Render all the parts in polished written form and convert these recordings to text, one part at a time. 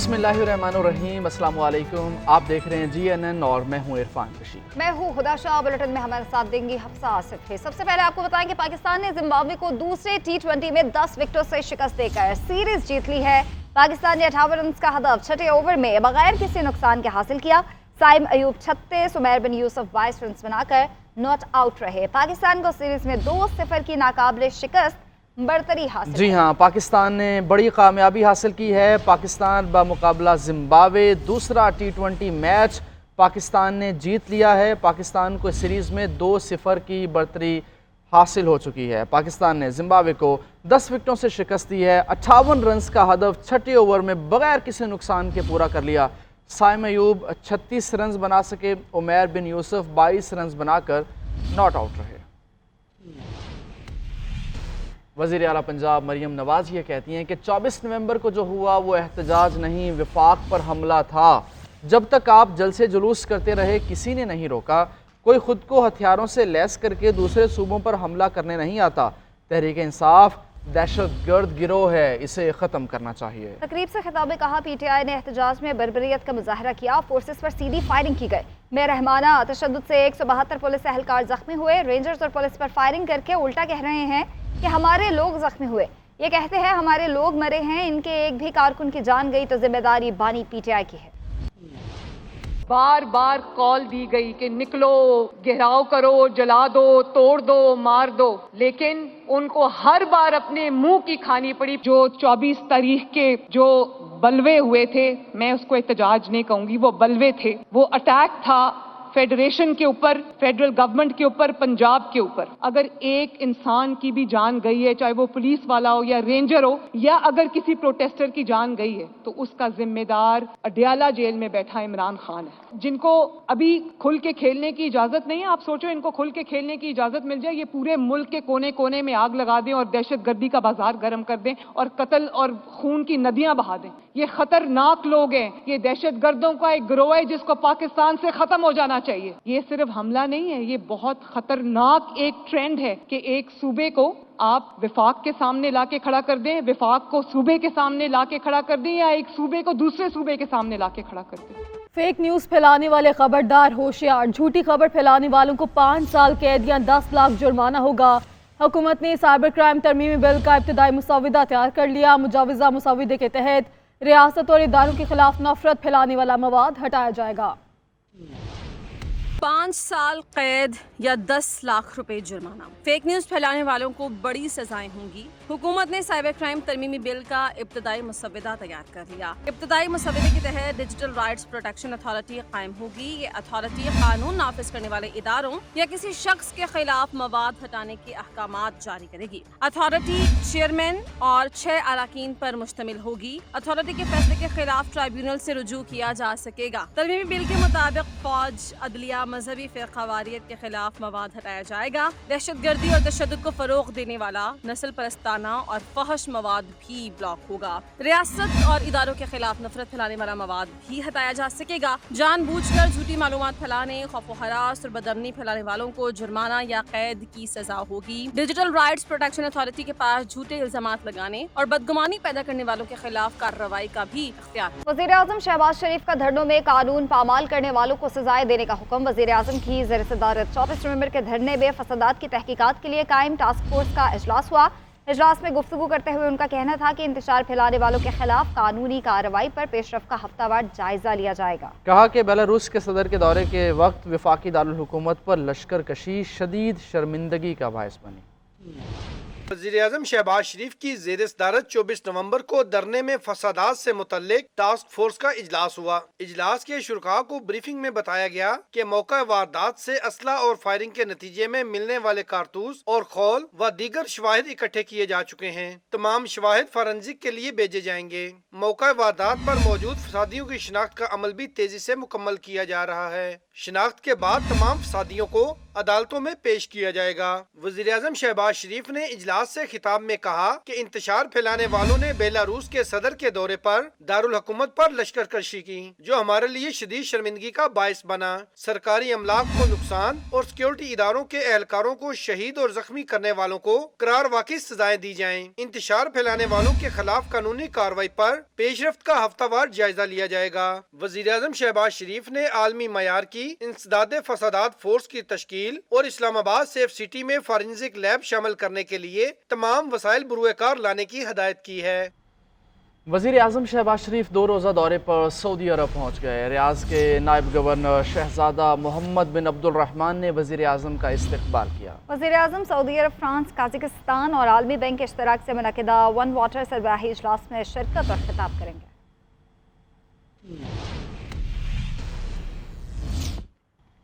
बिस्मिल्लाहिर्रहमानिर्रहीम, अस्सलाम वालेकुम। आप देख रहे हैं GNN और मैं हूं इरफान रशीद। मैं हूं हुदा शाह। बुलेटिन में हमारे साथ देंगी हफ्सा आसिफ है। सबसे पहले आपको बताएं कि पाकिस्तान ने जिम्बाब्वे को दूसरे T20 में 10 विकेटों से शिकस्त देकर सीरीज जीत ली है। पाकिस्तान ने 58 रन का हदफ छठे ओवर में बगैर किसी नुकसान के हासिल किया। साइम अयूब 36, उमैर बिन यूसुफ 22 रन बनाकर नॉट आउट रहे। पाकिस्तान को सीरीज में 2-0 की नाकाबिले शिकस्त बढ़तरी हासिल। जी हाँ, पाकिस्तान ने बड़ी कामयाबी हासिल की है। पाकिस्तान बमुकाबला जिम्बाब्वे दूसरा T20 मैच पाकिस्तान ने जीत लिया है। पाकिस्तान को सीरीज़ में 2-0 की बढ़तरी हासिल हो चुकी है। पाकिस्तान ने जिम्बाब्वे को 10 विकेटों से शिकस्त दी है। 58 रन का हदफ छठे ओवर में बगैर किसी नुकसान के पूरा कर लिया। साइम अयूब 36 रन बना सके, उमैर बिन यूसुफ 22 रन बनाकर नॉट आउट रहे। वज़ीर आला पंजाब मरियम नवाज ये कहती हैं कि 24 नवंबर को जो हुआ वो एहतजाज नहीं, विफाक पर हमला था। जब तक आप जलसे जुलूस करते रहे किसी ने नहीं रोका। कोई खुद को हथियारों से लैस करके दूसरे सूबों पर हमला करने नहीं आता। तहरीक इंसाफ दहशतगर्द गिरोह है, इसे ख़त्म करना चाहिए। तकरीब से खिताब में कहा, PTI ने एहतजाज में बर्बरियत का मुजाहरा किया। फोर्सेस पर सीधी फायरिंग की गई। बेरहमाना तशद्दुद से 172 पुलिस एहलकार जख्मी हुए। रेंजर्स और पुलिस पर फायरिंग करके उल्टा कह रहे हैं कि हमारे लोग जख्मी हुए। ये कहते हैं हमारे लोग मरे हैं, इनके एक भी कारकुन की जान गई तो जिम्मेदारी बानी PTI की है। बार बार कॉल दी गई कि निकलो, घेराव करो, जला दो, तोड़ दो, मार दो, लेकिन उनको हर बार अपने मुंह की खानी पड़ी। जो 24 तारीख के जो बलवे हुए थे, मैं उसको एहतजाज नहीं कहूंगी, वो बलवे थे। वो अटैक था फेडरेशन के ऊपर, फेडरल गवर्नमेंट के ऊपर, पंजाब के ऊपर। अगर एक इंसान की भी जान गई है, चाहे वो पुलिस वाला हो या रेंजर हो, या अगर किसी प्रोटेस्टर की जान गई है, तो उसका जिम्मेदार अडयाला जेल में बैठा इमरान खान है, जिनको अभी खुल के खेलने की इजाजत नहीं है। आप सोचो, इनको खुल के खेलने की इजाजत मिल जाए, ये पूरे मुल्क के कोने कोने में आग लगा दें और दहशतगर्दी का बाजार गर्म कर दें और कत्ल और खून की नदियां बहा दें। ये खतरनाक लोग हैं, ये दहशतगर्दों का एक गिरोह है जिसको पाकिस्तान से खत्म हो जाना चाहिए। ये सिर्फ हमला नहीं है, ये बहुत खतरनाक एक ट्रेंड है कि एक सूबे को आप विफाक के सामने लाके खड़ा कर दें, विफाक को सूबे के सामने लाके खड़ा कर दें, या एक सूबे को दूसरे सूबे के सामने लाके खड़ा कर दें। फेक न्यूज़ फैलाने वाले खबरदार होशियार। झूठी खबर फैलाने वालों को 5 साल कैद या 10 लाख जुर्माना होगा। हुकूमत ने साइबर क्राइम तरमीमी बिल का इब्तिदाई मुसव्वदा तैयार कर लिया। मुजाविजा मुसव्वदे के तहत रियासत और इदारों के खिलाफ नफरत फैलाने वाला मवाद हटाया जाएगा। 5 साल कैद या 10 लाख रुपए जुर्माना। फेक न्यूज़ फैलाने वालों को बड़ी सजाएं होंगी। हुकूमत ने साइबर क्राइम तरमीमी बिल का इब्तिदाई मुसव्वदा तैयार कर लिया। इब्तिदाई मुसव्वदे के तहत डिजिटल राइट्स प्रोटेक्शन अथॉरिटी कायम होगी। ये अथॉरिटी कानून नाफिज करने वाले इदारों या किसी शख्स के खिलाफ मवाद हटाने के अहकामात जारी करेगी। अथॉरिटी चेयरमैन और 6 अरकान पर मुश्तमिल होगी। अथॉरिटी के फैसले के खिलाफ ट्राइब्यूनल से रुजू किया जा सकेगा। तरमीमी बिल के मुताबिक फौज, अदलिया, मजहबी फ़िरक़ावारियत के खिलाफ मवाद हटाया जाएगा। दहशतगर्दी और तशद्दुद को फरोग देने वाला, नस्ल परस्ताना और फहश मवाद भी ब्लॉक होगा। रियासत और इदारों के खिलाफ नफरत फैलाने वाला मवाद भी हटाया जा सकेगा। जानबूझकर झूठी मालूमात फैलाने, खौफ व हरास और बदअमनी फैलाने वालों को जुर्माना या कैद की सजा होगी। डिजिटल राइट्स प्रोटेक्शन अथॉरिटी के पास झूठे इल्जामात लगाने और बदगुमानी पैदा करने वालों के खिलाफ कार्रवाई का भी इख्तियार। वज़ीर आज़म शहबाज शरीफ का धरनों में कानून पामाल करने वालों को सजाएं देने का हुक्म। वज़ीर आज़म की ज़ेर सदारत 24 नवंबर के धरने में फसादात की तहकीकात के लिए कायम टास्क फोर्स का इजलास हुआ। इजलास में गुफ्तगू करते हुए उनका कहना था कि इंतशार फैलाने वालों के खिलाफ कानूनी कार्रवाई पर पेशरफ का हफ्तावार जायजा लिया जाएगा। कहा कि बेलारूस के सदर के दौरे के वक्त वफाकी दारुल हुकूमत पर लश्कर कशी शदीद शर्मिंदगी का बायस बनी। वज़ीर-ए-आज़म शहबाज शरीफ की ज़ेर सदारत 24 नवंबर को धरने में फसादात से मुतल्लिक टास्क फोर्स का इजलास हुआ। इजलास के शुरका को ब्रीफिंग में बताया गया कि मौका वारदात से असला और फायरिंग के नतीजे में मिलने वाले कारतूस और खौल व दीगर शवाहिद इकट्ठे किए जा चुके हैं। तमाम शवाहिद फॉरेंसिक के लिए भेजे जाएंगे। मौका वारदात पर मौजूद फसादियों की शिनाख्त का अमल भी तेजी से मुकम्मल किया जा रहा है। शनाख्त के बाद तमाम फसादियों को अदालतों में पेश किया जाएगा। वज़ीर-ए-आज़म शहबाज शरीफ ने इजलास से खिताब में कहा कि इंतशार फैलाने वालों ने बेलारूस के सदर के दौरे पर दारुल हुकूमत पर लश्कर कशी की, जो हमारे लिए शदीद शर्मिंदगी का बायस बना। सरकारी अमलाक को नुकसान और सिक्योरिटी इदारों के एहलकारों को शहीद और जख्मी करने वालों को करार वाकई सजाएं दी जाएं। इंतशार फैलाने वालों के खिलाफ कानूनी कार्रवाई पर पेशरफ्त का हफ्तावार जायजा लिया जाएगा। वज़ीर-ए-आज़म शहबाज शरीफ ने आलमी मयार की इंसदाद फसादात फोर्स की तश्कील और इस्लामाबाद सेफ सिटी में फॉरेंसिक लैब शामिल करने के लिए तमाम वसाइल बुरुएकार लाने की हदायत की है। वज़ीर आज़म शहबाज शरीफ 2 रोज़ा दौरे पर सऊदी अरब पहुँच गए। रियाज के नायब गवर्नर शहजादा मोहम्मद बिन अब्दुल रहमान ने वज़ीर आज़म का इस्तकबाल किया। वज़ीर आज़म सऊदी अरब, फ्रांस, काज़ाकिस्तान और आलमी बैंक के इश्तराक से मुनक़िदा वन वाटर सरबराही इजलास में शिरकत और खिताब करेंगे।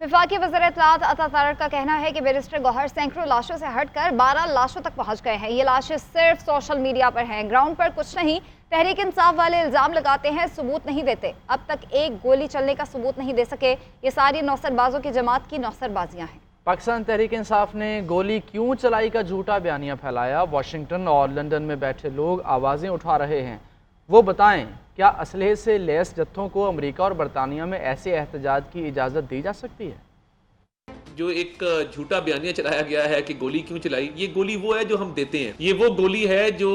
वफाकी वज़ीर इत्तलात अता तारक का कहना है कि बैरिस्टर गौहर सैकड़ों लाशों से हटकर 12 लाशों तक पहुंच गए हैं। ये लाशें सिर्फ सोशल मीडिया पर हैं, ग्राउंड पर कुछ नहीं। तहरीक इंसाफ वाले इल्ज़ाम लगाते हैं, सबूत नहीं देते। अब तक एक गोली चलने का सबूत नहीं दे सके। ये सारी नौसरबाजों की जमात की नौसरबाजियाँ हैं। पाकिस्तान तहरीक इंसाफ ने गोली क्यों चलाई का झूठा बयानिया फैलाया। वाशिंगटन और लंदन में बैठे लोग आवाज़ें उठा रहे हैं, वो बताएं क्या असलहे से लैस जत्थों को अमेरिका और बरतानिया में ऐसे एहतजाज की इजाज़त दी जा सकती है। जो एक झूठा बयानिया चलाया गया है कि गोली क्यों चलाई, ये गोली वो है जो हम देते हैं, ये वो गोली है जो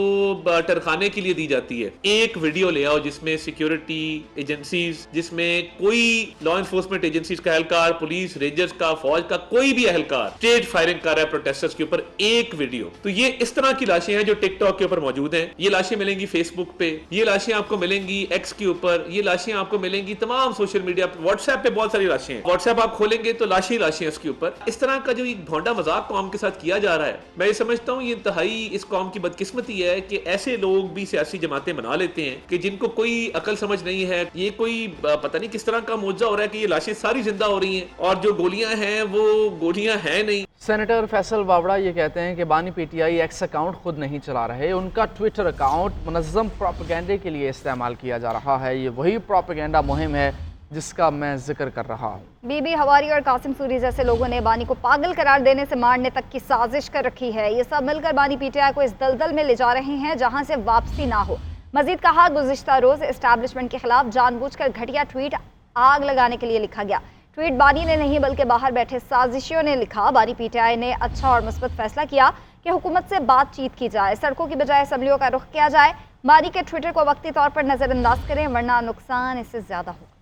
टरखाने के लिए दी जाती है। एक वीडियो ले आओ जिसमें सिक्योरिटी एजेंसीज, जिसमें कोई लॉ एनफोर्समेंट एजेंसीज का एहलकार, पुलिस, रेंजर्स का, फौज का कोई भी एहलकार स्ट्रेट फायरिंग कर रहा है प्रोटेस्टर्स के ऊपर, एक वीडियो। तो ये इस तरह की लाशें हैं जो टिकटॉक के ऊपर मौजूद हैं। ये लाशें मिलेंगी फेसबुक पे, ये लाशें आपको मिलेंगी एक्स के ऊपर, ये लाशें आपको मिलेंगी तमाम सोशल मीडिया, व्हाट्सएप पे बहुत सारी लाशें हैं। व्हाट्सएप आप खोलेंगे तो लाशें लाशें उसके ऊपर। इस तरह का जो एक भोंडा मजाक कौम के साथ किया जा रहा है, मैं ये समझता हूँ ये इंतहाई इस कौम की बदकिस्मती है कि ऐसे लोग भी सियासी जमातें बना लेते हैं कि जिनको कोई अकल समझ नहीं है। ये कोई पता नहीं किस तरह का मुआवजा हो रहा है कि ये लाशें सारी जिंदा हो रही हैं और जो गोलियां हैं वो गोलियां हैं नहीं। सेनेटर फैसल बावड़ा ये कहते हैं कि बानी पीटीआई एक्स अकाउंट खुद नहीं चला रहे, उनका ट्विटर अकाउंट मुनज़्ज़म प्रोपेगेंडे के लिए इस्तेमाल किया जा रहा है। ये वही प्रोपेगेंडा मुहिम है जिसका मैं जिक्र कर रहा हूँ। बीबी हवारी और कासिम सूरी जैसे लोगों ने बानी को पागल करार देने से मारने तक की साजिश कर रखी है। ये सब मिलकर बानी पीटीआई को इस दलदल में ले जा रहे हैं जहां से वापसी ना हो। मजीद कहा, गुज़िश्ता रोज एस्टैब्लिशमेंट के खिलाफ जानबूझकर घटिया ट्वीट आग लगाने के लिए लिखा गया। ट्वीट बानी ने नहीं बल्कि बाहर बैठे साजिशियों ने लिखा। बानी पीटीआई ने अच्छा और मुस्बत फैसला किया कि हुकूमत से बातचीत की जाए, सड़कों की बजाय असम्बलियों का रुख किया जाए। बानी के ट्विटर को वक्ती तौर पर नजरअंदाज करें वरना नुकसान इससे ज्यादा होगा।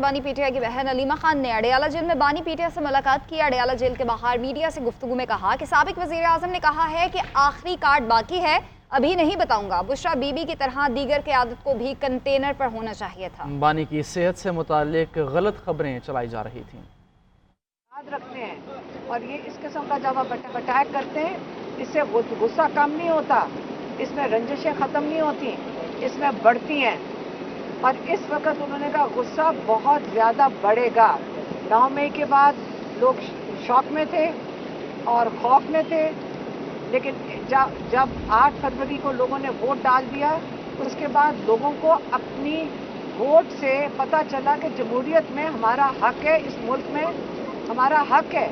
बानी पीटीआई की बहन अलीमा खान ने अडयाला जेल में बानी पीटीआई से मुलाकात की। अडयाला जेल के बाहर मीडिया से गुफ्तगू में कहा कि साबिक वजीर आजम ने कहा है कि आखिरी कार्ड बाकी है, अभी नहीं बताऊंगा। बुशरा बीबी की तरह दीगर क़यादत को भी कंटेनर पर होना चाहिए था। बानी की सेहत से मुतालिक गलत खबरें चलाई जा रही थीं। याद रखते हैं और ये इस किस्म का जब आप अटैक करते हैं, इससे गुस्सा कम नहीं होता, इसमें रंजिशें ख़त्म नहीं होती, इसमें बढ़ती हैं। और इस वक्त उन्होंने कहा गुस्सा बहुत ज़्यादा बढ़ेगा। 9 मई के बाद लोग शौक में थे और खौफ में थे, लेकिन जब 8 फरवरी को लोगों ने वोट डाल दिया, उसके बाद लोगों को अपनी वोट से पता चला कि जमहूरियत में हमारा हक है, इस मुल्क में हमारा हक है।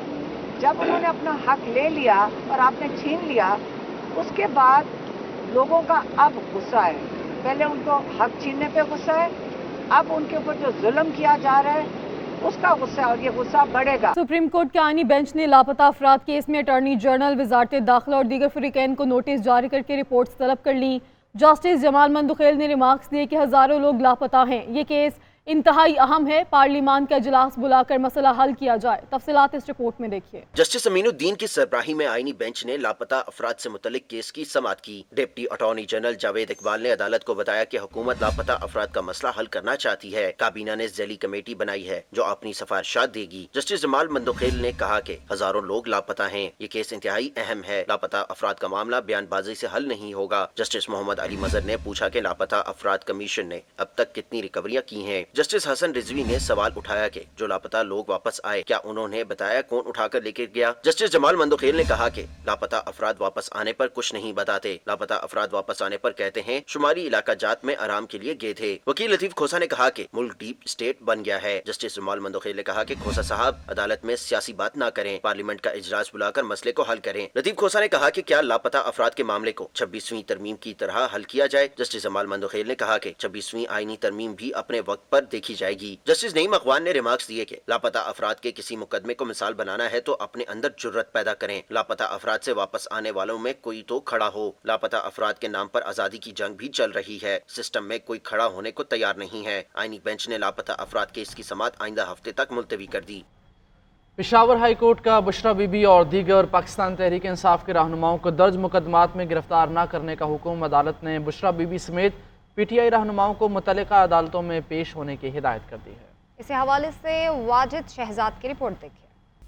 जब उन्होंने अपना हक ले लिया और आपने छीन लिया, उसके बाद लोगों का अब गुस्सा है। पहले उनको हक छीनने पे गुस्सा है, अब उनके ऊपर जो जुल्म किया जा रहा है उसका गुस्सा है और ये गुस्सा बढ़ेगा। सुप्रीम कोर्ट के आईनी बेंच ने लापता अफराद केस में अटॉर्नी जनरल, वजारत दाखिला और दीगर फरीकैन को नोटिस जारी करके रिपोर्ट्स तलब कर ली। जस्टिस जमाल मंदुखेल ने रिमार्क्स दिए कि हज़ारों लोग लापता हैं, ये केस इंतहाई अहम है, पार्लिमान का इजलास बुलाकर मसला हल किया जाए। तफसीलात इस रिपोर्ट में देखिए। जस्टिस अमीनुद्दीन की सरबराही में आईनी बेंच ने लापता अफराद से मुतल्लिक केस की समाअत की। Deputy attorney general Javed Iqbal ने अदालत को बताया कि हुकूमत लापता अफराद का मसला हल करना चाहती है। काबीना ने ज़ैली कमेटी बनाई है जो अपनी सिफारिशात देगी। जस्टिस जमाल मंदुखेल ने कहा कि हजारों लोग लापता हैं, ये केस इंतहाई अहम है। लापता अफराद का मामला बयानबाजी से हल नहीं होगा। जस्टिस मोहम्मद अली मजहर ने पूछा कि लापता अफराद कमीशन ने अब तक कितनी रिकवरियाँ की हैं। जस्टिस हसन रिजवी ने सवाल उठाया कि जो लापता लोग वापस आए क्या उन्होंने बताया कौन उठाकर लेकर गया। जस्टिस जमाल मंदोखेल ने कहा कि लापता अफराद वापस आने पर कुछ नहीं बताते, लापता अफराद वापस आने पर कहते हैं शुमारी इलाका जात में आराम के लिए गए थे। वकील लतीफ खोसा ने कहा कि मुल्क डीप स्टेट बन गया है। जस्टिस जमाल मंदोखेल ने कहा कि खोसा साहब अदालत में सियासी बात ना करें, पार्लियामेंट का इजलास बुलाकर मसले को हल करें। लतीफ खोसा ने कहा कि क्या लापता अफराद के मामले को 26वीं तरमीम की तरह हल किया जाए। जस्टिस जमाल मंदोखेल ने कहा कि 26वीं आईनी तरमीम भी अपने वक्त पर देखी जाएगी। जस्टिस नईम अखवान ने रिमार्क्स दिए कि लापता अफराद के किसी मुकदमे को मिसाल बनाना है तो अपने अंदर जुर्रत पैदा करें। लापता अफराद से वापस आने वालों में कोई तो खड़ा हो। लापता अफराद के नाम पर आजादी की जंग भी चल रही है, सिस्टम में कोई खड़ा होने को तैयार नहीं है। आईनी बेंच ने लापता अफराद केस की समाअत आइंदा हफ्ते तक मुलतवी कर दी। पेशावर हाई कोर्ट का बुशरा बीबी और दीगर पाकिस्तान तहरीक इंसाफ के रहनुमाओं को दर्ज मुकदमात में गिरफ्तार न करने का हुक्म। अदालत ने बुशरा बीबी समेत PTI रहनुमाओं को मुतल्लिका अदालतों में पेश होने की हिदायत कर दी है। इसी हवाले से वाजिद शहजाद की रिपोर्ट देखिए।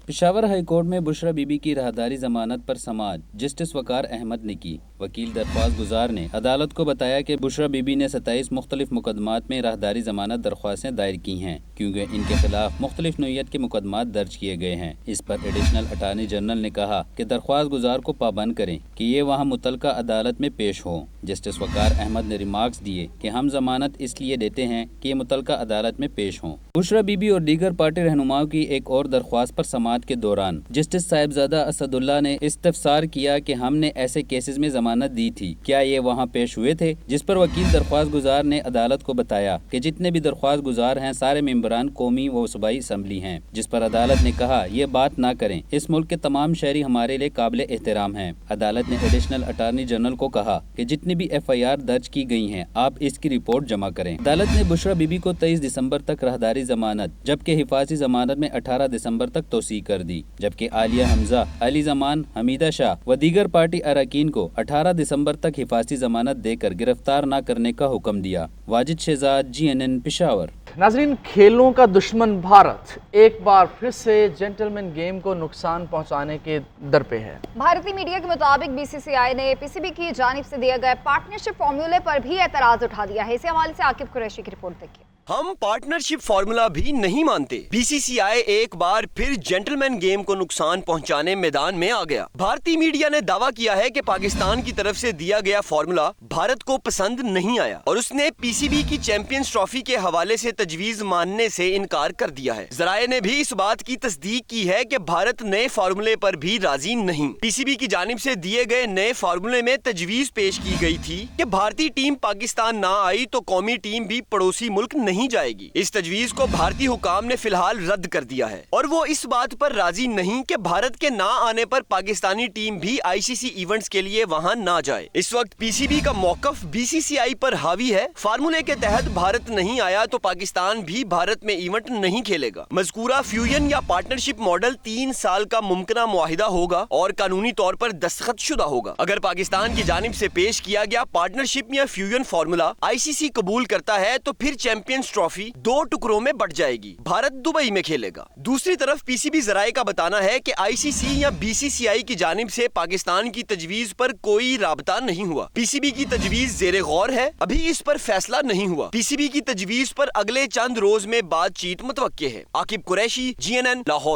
पेशावर हाई कोर्ट में बुशरा बीबी की राहदारी जमानत पर समाअत जस्टिस वकार अहमद ने की। वकील दरख्वास्त गुजार ने अदालत को बताया कि बुशरा बीबी ने 27 मुख्तलिफ मुकदमात में राहदारी जमानत दरख्वास्तें दायर की हैं, क्योंकि इनके खिलाफ मुख्तलिफ नोयत के मुकदमात दर्ज किए गए हैं। इस पर एडिशनल अटार्नी जनरल ने कहा कि दरख्वास्त गुजार को पाबंद करें कि ये वहाँ मुतलका अदालत में पेश हो। जस्टिस वकार अहमद ने रिमार्क्स दिए कि हम जमानत इसलिए देते हैं कि ये मुतलका अदालत में पेश हों। बुशरा बीबी और दीगर पार्टी रहनुमाओं की एक और दरख्वास्त पर समाअत के दौरान जस्टिस साहिबजादा असदुल्ला ने इस्तफसार किया कि हमने ऐसे केसेस में जमानत दी थी, क्या ये वहाँ पेश हुए थे, जिस पर वकील दरख्वास्त गुजार ने अदालत को बताया कि जितने भी दरख्वास्त गुजार हैं सारे मेंबरान कौमी व सूबाई असम्बली हैं, जिस पर अदालत ने कहा ये बात ना करें, इस मुल्क के तमाम शहरी हमारे लिए काबिल एहतराम हैं। अदालत ने एडिशनल अटार्नी जनरल को कहा कि जितनी भी FIR दर्ज की गई हैं आप इसकी रिपोर्ट जमा करें। अदालत ने बुशरा बीबी को 23 दिसंबर तक राहदारी जमानत जबकि हिफाजी जमानत में 18 दिसंबर तक तोसी कर दी, जबकि आलिया हमजा, अली जमान, हमीदा शाह व दीगर पार्टी अरकान को 18 दिसंबर तक हिफाजी जमानत देकर गिरफ्तार न करने का हुक्म दिया। वाजिद शहजाद, GNN पेशावर। नाजरीन, खेलों का दुश्मन भारत एक बार फिर से जेंटलमैन गेम को नुकसान पहुंचाने के दर पे है। भारतीय मीडिया के मुताबिक BCCI ने PCB की जानिब से दिए गए पार्टनरशिप फॉर्मूले पर भी एतराज उठा दिया है। इसी हवाले से आकिब कुरैशी की रिपोर्ट देखिए। हम पार्टनरशिप फॉर्मूला भी नहीं मानते। BCCI एक बार फिर जेंटलमैन गेम को नुकसान पहुंचाने मैदान में आ गया। भारतीय मीडिया ने दावा किया है कि पाकिस्तान की तरफ से दिया गया फॉर्मूला भारत को पसंद नहीं आया और उसने PCB की चैंपियंस ट्रॉफी के हवाले से तजवीज मानने से इनकार कर दिया है। जराये ने भी इस बात की तस्दीक की है कि भारत नए फॉर्मूले पर भी राजी नहीं। PCB की जानिब से दिए गए नए फॉर्मूले में तजवीज पेश की गई थी कि भारतीय टीम पाकिस्तान ना आई तो कौमी टीम भी पड़ोसी मुल्क नहीं जाएगी। इस तजवीज को भारतीय हुकाम ने फिलहाल रद्द कर दिया है और वो इस बात पर राजी नहीं कि भारत के ना आने पर पाकिस्तानी टीम भी ICC इवेंट्स के लिए वहां ना जाए। इस वक्त PCB का मौकफ BCCI पर हावी है। फार्मूले के तहत भारत नहीं आया तो पाकिस्तान भी भारत में इवेंट नहीं खेलेगा। मज़कूरा फ्यूजन या पार्टनरशिप मॉडल 3 साल का मुमकिना मुआहिदा होगा और कानूनी तौर पर दस्तखत शुदा होगा। अगर पाकिस्तान की जानिब से पेश किया गया पार्टनरशिप या फ्यूजन फार्मूला ICC कबूल करता है तो फिर चैंपियंस ट्रॉफी 2 टुकड़ों में बट जाएगी। भारत दुबई में खेलेगा। दूसरी तरफ PCB जराये का बताना है कि ICC या BCCI की जानिब से पाकिस्तान की तजवीज पर कोई राबता नहीं हुआ। PCB की तजवीज ज़ेरे गौर है, अभी इस पर फैसला नहीं हुआ। PCB की तजवीज पर अगले चंद रोज में बातचीत मुतवक्के है। आकिब कुरैशी, GNN लाहौर।